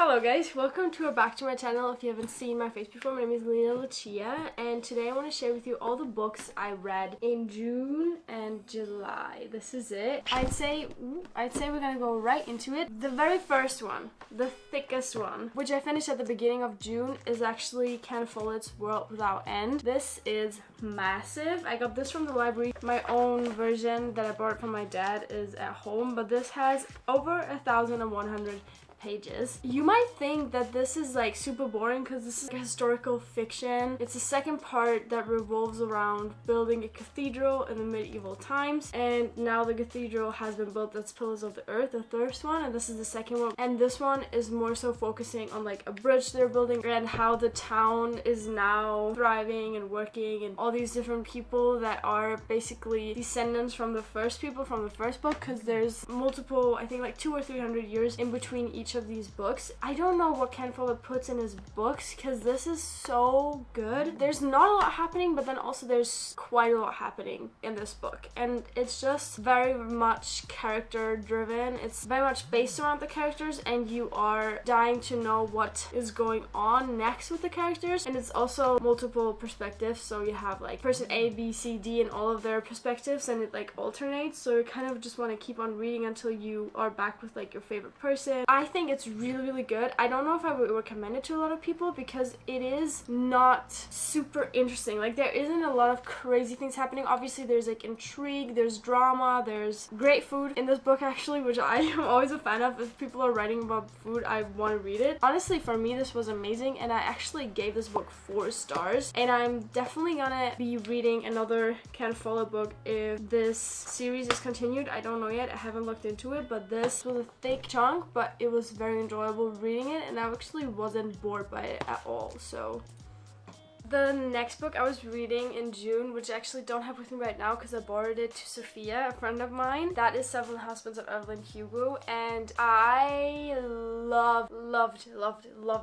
Hello guys, welcome back to my channel. If you haven't seen my face before, my name is LenaLuciia, and today I want to share with you all the books I read in June and July. This is it. I'd say we're gonna go right into it. The very first one, the thickest one, which I finished at the beginning of June, is actually Ken Follett's World Without End. This is massive. I got this from the library. My own version that I borrowed from my dad is at home, but this has over 1,100 pages. You might think that this is like super boring because this is like historical fiction. It's the second part that revolves around building a cathedral in the medieval times, and now the cathedral has been built as Pillars of the Earth, the first one, and this is the second one. And this one is more so focusing on like a bridge they're building and how the town is now thriving and working, and all these different people that are basically descendants from the first people from the first book, because there's multiple, I think like 200 or 300 years in between each of these books. I don't know what Ken Follett puts in his books because this is so good. There's not a lot happening, but then also there's quite a lot happening in this book, and it's just very much character driven. It's very much based around the characters, and you are dying to know what is going on next with the characters. And it's also multiple perspectives, so you have like person A, B, C, D, and all of their perspectives, and it like alternates, so you kind of just want to keep on reading until you are back with like your favorite person. I think it's really good. I don't know if I would recommend it to a lot of people because it is not super interesting. Like, there isn't a lot of crazy things happening. Obviously there's like intrigue, there's drama, there's great food in this book actually, which I am always a fan of. If people are writing about food, I want to read it. Honestly, for me this was amazing, and I actually gave this book 4 stars, and I'm definitely gonna be reading another Ken Follett book if this series is continued. I don't know yet, I haven't looked into it, but this was a thick chunk, but it was very enjoyable reading it, and I actually wasn't bored by it at all. So the next book I was reading in June, which I actually don't have with me right now because I borrowed it to Sophia, a friend of mine, that is Seven Husbands of Evelyn Hugo, and I loved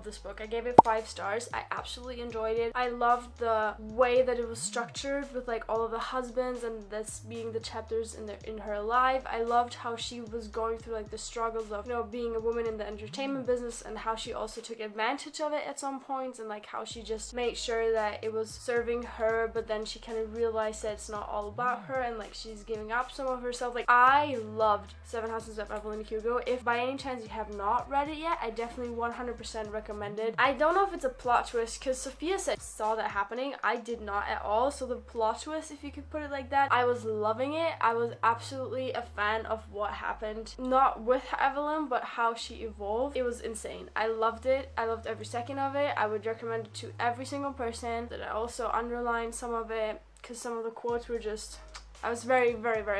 this book. I gave it 5 stars. I absolutely enjoyed it. I loved the way that it was structured with like all of the husbands and this being the chapters in her life. I loved how she was going through like the struggles of, you know, being a woman in the entertainment business, and how she also took advantage of it at some points, and like how she just made sure that it was serving her, but then she kind of realized that it's not all about her, and like she's giving up some of herself. Like, I loved Seven Husbands of Evelyn Hugo. If by any chance you have not read it yet, I definitely 100% recommend it. I don't know if it's a plot twist because Sophia saw that happening. I did not at all. So the plot twist, if you could put it like that, I was loving it. I was absolutely a fan of what happened, not with Evelyn, but how she evolved. It was insane. I loved it. I loved every second of it. I would recommend it to every single person. That I also underlined some of it because some of the quotes were just, I was very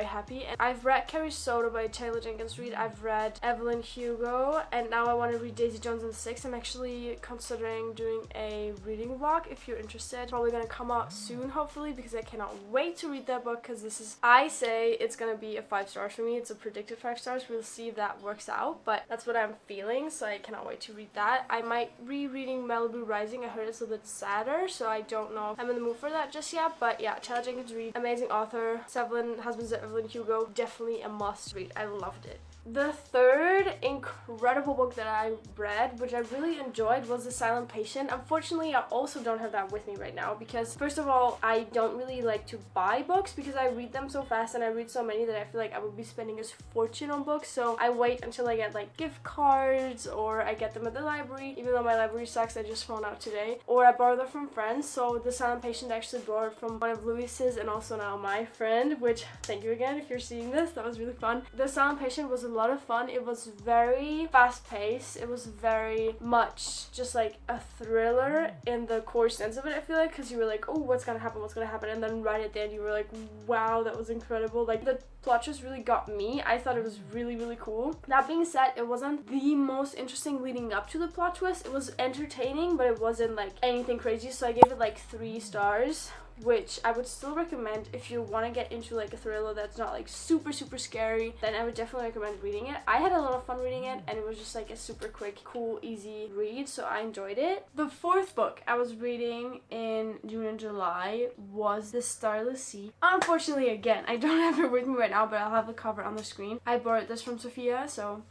happy. And I've read Carrie Soto by Taylor Jenkins Reid. I've read Evelyn Hugo, and now I want to read Daisy Jones and Six. I'm actually considering doing a reading vlog if you're interested. Probably gonna come out soon, hopefully, because I cannot wait to read that book, because this is, I say it's gonna be a 5 stars for me. It's a predicted 5 stars. We'll see if that works out, but that's what I'm feeling, so I cannot wait to read that. I might rereading Malibu Rising. I heard it's a bit sadder, so I don't know if I'm in the mood for that just yet, but yeah, Taylor Jenkins Reid, amazing author. Seven Husbands of Evelyn Hugo, definitely a must read. I loved it. The third incredible book that I read, which I really enjoyed, was The Silent Patient. Unfortunately, I also don't have that with me right now because, first of all, I don't really like to buy books because I read them so fast and I read so many that I feel like I would be spending a fortune on books. So I wait until I get like gift cards, or I get them at the library, even though my library sucks. I just found out today. Or I borrow them from friends. So The Silent Patient I actually borrowed from one of Louis's and also now my friend, which, thank you again if you're seeing this. That was really fun. The Silent Patient was a lot of fun. It was very fast-paced. It was very much just like a thriller in the core sense of it, I feel like, because you were like, oh, what's gonna happen, and then right at the end you were like, wow, that was incredible. Like, the plot just really got me. I thought it was really cool. That being said, it wasn't the most interesting leading up to the plot twist. It was entertaining, but it wasn't like anything crazy, so I gave it like 3 stars, which I would still recommend if you want to get into like a thriller that's not like super scary. Then I would definitely recommend reading it. I had a lot of fun reading it, and it was just like a super quick, cool, easy read, so I enjoyed it. The 4th book I was reading in June and July was The Starless Sea. Unfortunately, again, I don't have it with me right now, but I'll have the cover on the screen. I borrowed this from Sophia, so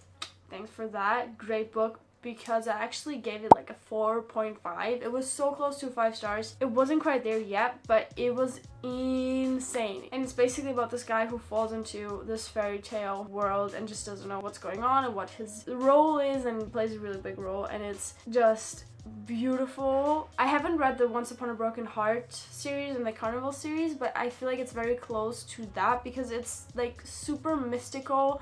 thanks for that. Great book. because I actually gave it like a 4.5. It was so close to 5 stars. It wasn't quite there yet, but it was insane. And it's basically about this guy who falls into this fairy tale world and just doesn't know what's going on and what his role is, and plays a really big role, and it's just beautiful. I haven't read the Once Upon a Broken Heart series and the Carnival series, but I feel like it's very close to that because it's like super mystical.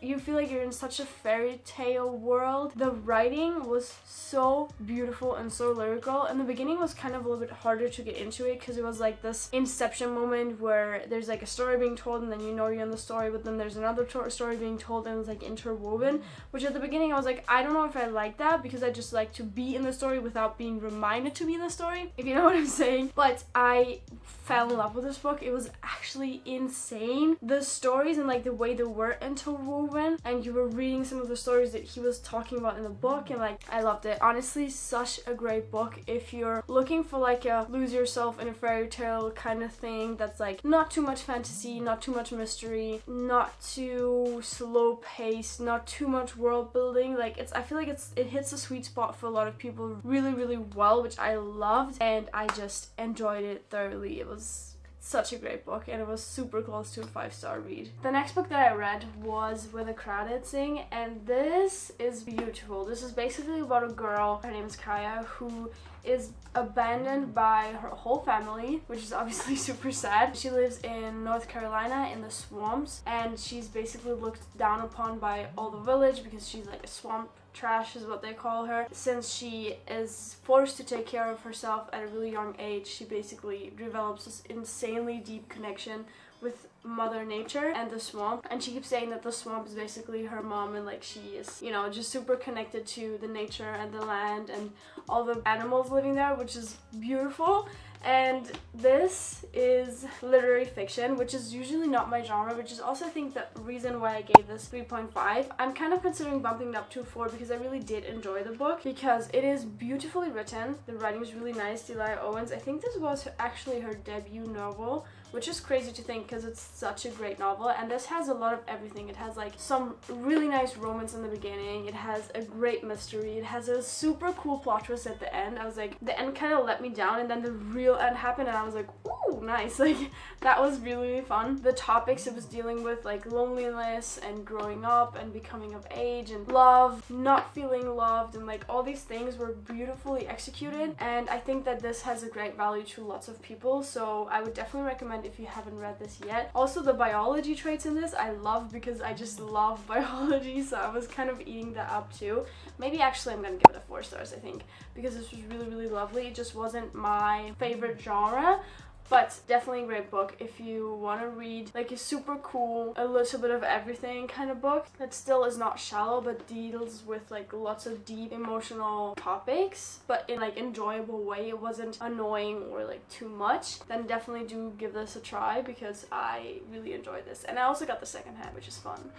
You feel like you're in such a fairy tale world. The writing was so beautiful and so lyrical, and the beginning was kind of a little bit harder to get into it because it was like this inception moment where there's like a story being told and then you know you're in the story, but then there's another story being told and it's like interwoven, which at the beginning I was like, I don't know if I like that because I just like to be in the story without being reminded to be in the story, if you know what I'm saying. But I fell in love with this book. It was actually insane. The stories and like the way they were interwoven, and you were reading some of the stories that he was talking about in the book, and like I loved it. Honestly, such a great book if you're looking for like a lose yourself in a fairy tale kind of thing that's like not too much fantasy, not too much mystery, not too slow paced, not too much world building. Like I feel like it hits a sweet spot for a lot of people really well, which I loved, and I just enjoyed it thoroughly. It was such a great book, and it was super close to a 5-star read. The next book that I read was Where the Crawdads Sing, and this is beautiful. This is basically about a girl, her name is Kaya, who is abandoned by her whole family, which is obviously super sad. She lives in North Carolina in the swamps, and she's basically looked down upon by all the village because she's like a swamp trash is what they call her. Since she is forced to take care of herself at a really young age, she basically develops this insanely deep connection with Mother Nature and the swamp, and she keeps saying that the swamp is basically her mom, and like she is, you know, just super connected to the nature and the land and all the animals living there, which is beautiful. And this is literary fiction, which is usually not my genre, which is also I think the reason why I gave this 3.5. I'm kind of considering bumping it up to 4 because I really did enjoy the book, because it is beautifully written. The writing is really nice. Delia Owens, I think this was actually her debut novel, which is crazy to think because it's such a great novel. And this has a lot of everything. It has like some really nice romance in the beginning, it has a great mystery, it has a super cool plot twist at the end. I was like, the end kind of let me down, and then the real end happened and I was like, ooh, nice. Like that was really fun. The topics it was dealing with, like loneliness and growing up and becoming of age and love, not feeling loved, and like all these things were beautifully executed, and I think that this has a great value to lots of people, so I would definitely recommend if you haven't read this yet. Also, the biology traits in this I love because I just love biology, so I was kind of eating that up too. Maybe actually I'm gonna give it a 4 stars, I think, because this was really lovely. It just wasn't my favorite genre, but definitely a great book if you want to read like a super cool, a little bit of everything kind of book that still is not shallow but deals with like lots of deep emotional topics, but in like enjoyable way. It wasn't annoying or like too much. Then definitely do give this a try because I really enjoyed this, and I also got the second hand, which is fun.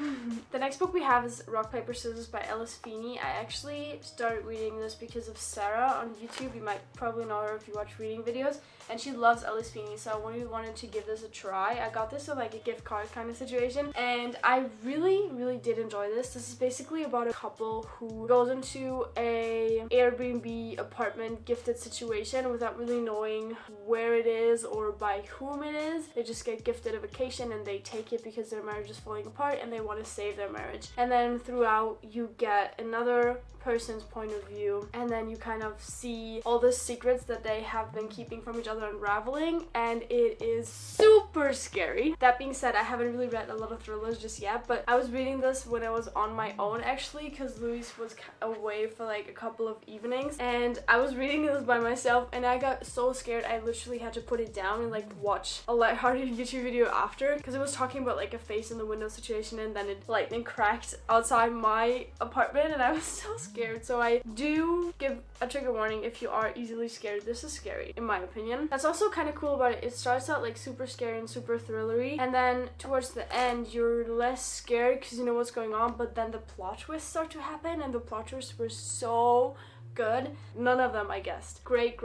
The next book we have is Rock Paper Scissors by Alice Feeney. I actually started reading this because of Sarah on YouTube. You might probably know her if you watch reading videos, and she loves Alice Feeney, so I really wanted to give this a try. I got this with like a gift card kind of situation, and I really did enjoy this. This is basically about a couple who goes into a Airbnb apartment gifted situation without really knowing where it is or by whom it is. They just get gifted a vacation and they take it because their marriage is falling apart and they want to save their marriage. And then throughout you get another person's point of view, and then you kind of see all the secrets that they have been keeping from each other unraveling, and it is super scary. That being said, I haven't really read a lot of thrillers just yet, but I was reading this when I was on my own actually, because Luis was away for like a couple of evenings, and I was reading this by myself and I got so scared I literally had to put it down and like watch a lighthearted YouTube video after, because it was talking about like a face in the window situation, and then it lightning cracked outside my apartment and I was so scared. So I do give a trigger warning if you are easily scared. This is scary in my opinion. That's also kind of cool about it. It starts out like super scary and super thrillery, and then towards the end you're less scared because you know what's going on, but then the plot twists start to happen, and the plot twists were so good. None of them I guessed. Great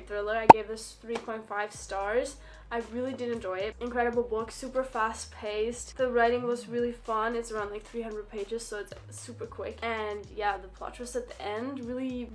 thriller. I gave this 3.5 stars. I really did enjoy it. Incredible book, super fast paced. The writing was really fun. It's around like 300 pages, so it's super quick. And yeah, the plot twist at the end really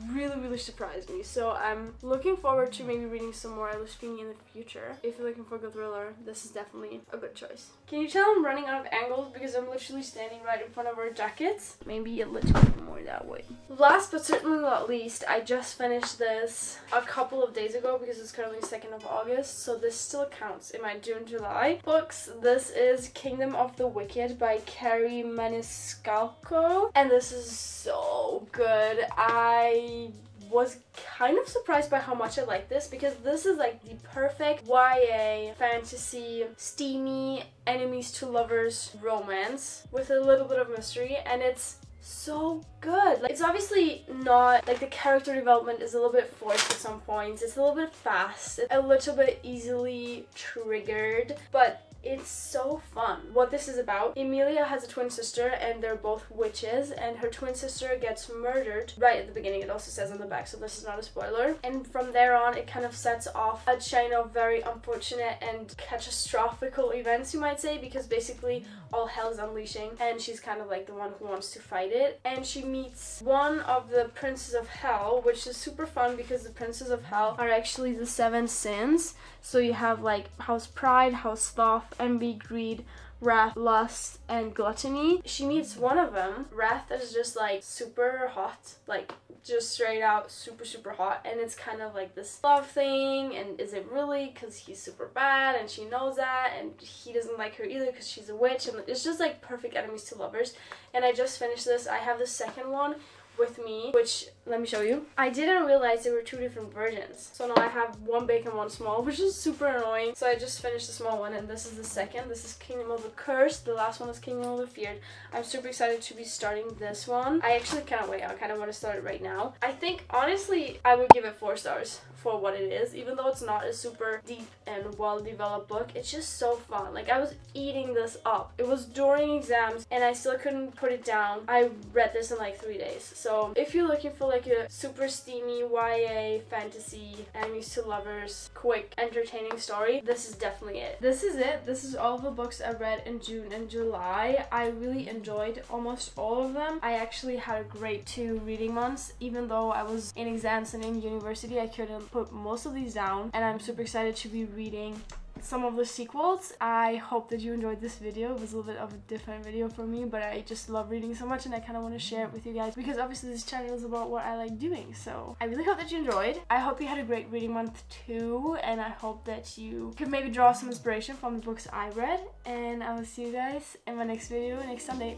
surprised me. So I'm looking forward to maybe reading some more Evelyn in the future. If you're looking for a good thriller, this is definitely a good choice. Can you tell I'm running out of angles because I'm literally standing right in front of our jackets? Maybe a little bit more that way. Last but certainly not least, I just finished this a couple of days ago because it's currently 2nd of August, so this still counts in my June-July books. This is Kingdom of the Wicked by Carrie Maniscalco, and this is so good. I was kind of surprised by how much I like this because this is like the perfect YA fantasy, steamy, enemies to lovers romance with a little bit of mystery, and it's so good. Like, it's obviously not like the character development is a little bit forced at some points. It's a little bit fast, a little bit easily triggered, but it's so fun. What this is about, Emilia has a twin sister and they're both witches, and her twin sister gets murdered right at the beginning. It also says on the back, so this is not a spoiler. And from there on, it kind of sets off a chain of very unfortunate and catastrophical events, you might say, because basically all hell is unleashing and she's kind of like the one who wants to fight it. And she meets one of the princes of hell, which is super fun because the princes of hell are actually the 7 sins. So you have like House Pride, House Sloth, envy, greed, wrath, lust, and gluttony. She meets one of them. Wrath is just like super hot, like just straight out super hot, and it's kind of like this love thing, and is it really, because he's super bad and she knows that, and he doesn't like her either because she's a witch, and it's just like perfect enemies to lovers. And I just finished this. I have the second one with me, which let me show you. I didn't realize there were 2 different versions, so now I have one big and one small, which is super annoying. So I just finished the small one, and this is the second. This is Kingdom of the Cursed. The last one is Kingdom of the Feared. I'm super excited to be starting this one. I actually cannot wait. I kind of want to start it right now. I think honestly I would give it 4 stars for what it is, even though it's not a super deep and well developed book. It's just so fun. Like, I was eating this up. It was during exams and I still couldn't put it down. I read this in like 3 days. So if you're looking for like a super steamy YA fantasy, enemies to lovers, quick entertaining story, this is definitely it. This is it. This is all the books I read in June and July. I really enjoyed almost all of them. I actually had a great 2 reading months. Even though I was in exams and in university, I couldn't put most of these down, and I'm super excited to be reading some of the sequels. I hope that you enjoyed this video. It was a little bit of a different video for me, but I just love reading so much and I kind of want to share it with you guys because obviously this channel is about what I like doing. So I really hope that you enjoyed. I hope you had a great reading month too, and I hope that you could maybe draw some inspiration from the books I read, and I will see you guys in my next video next Sunday.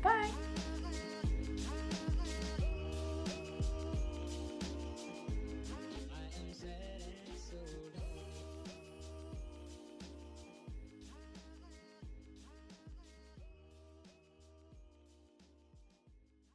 Bye!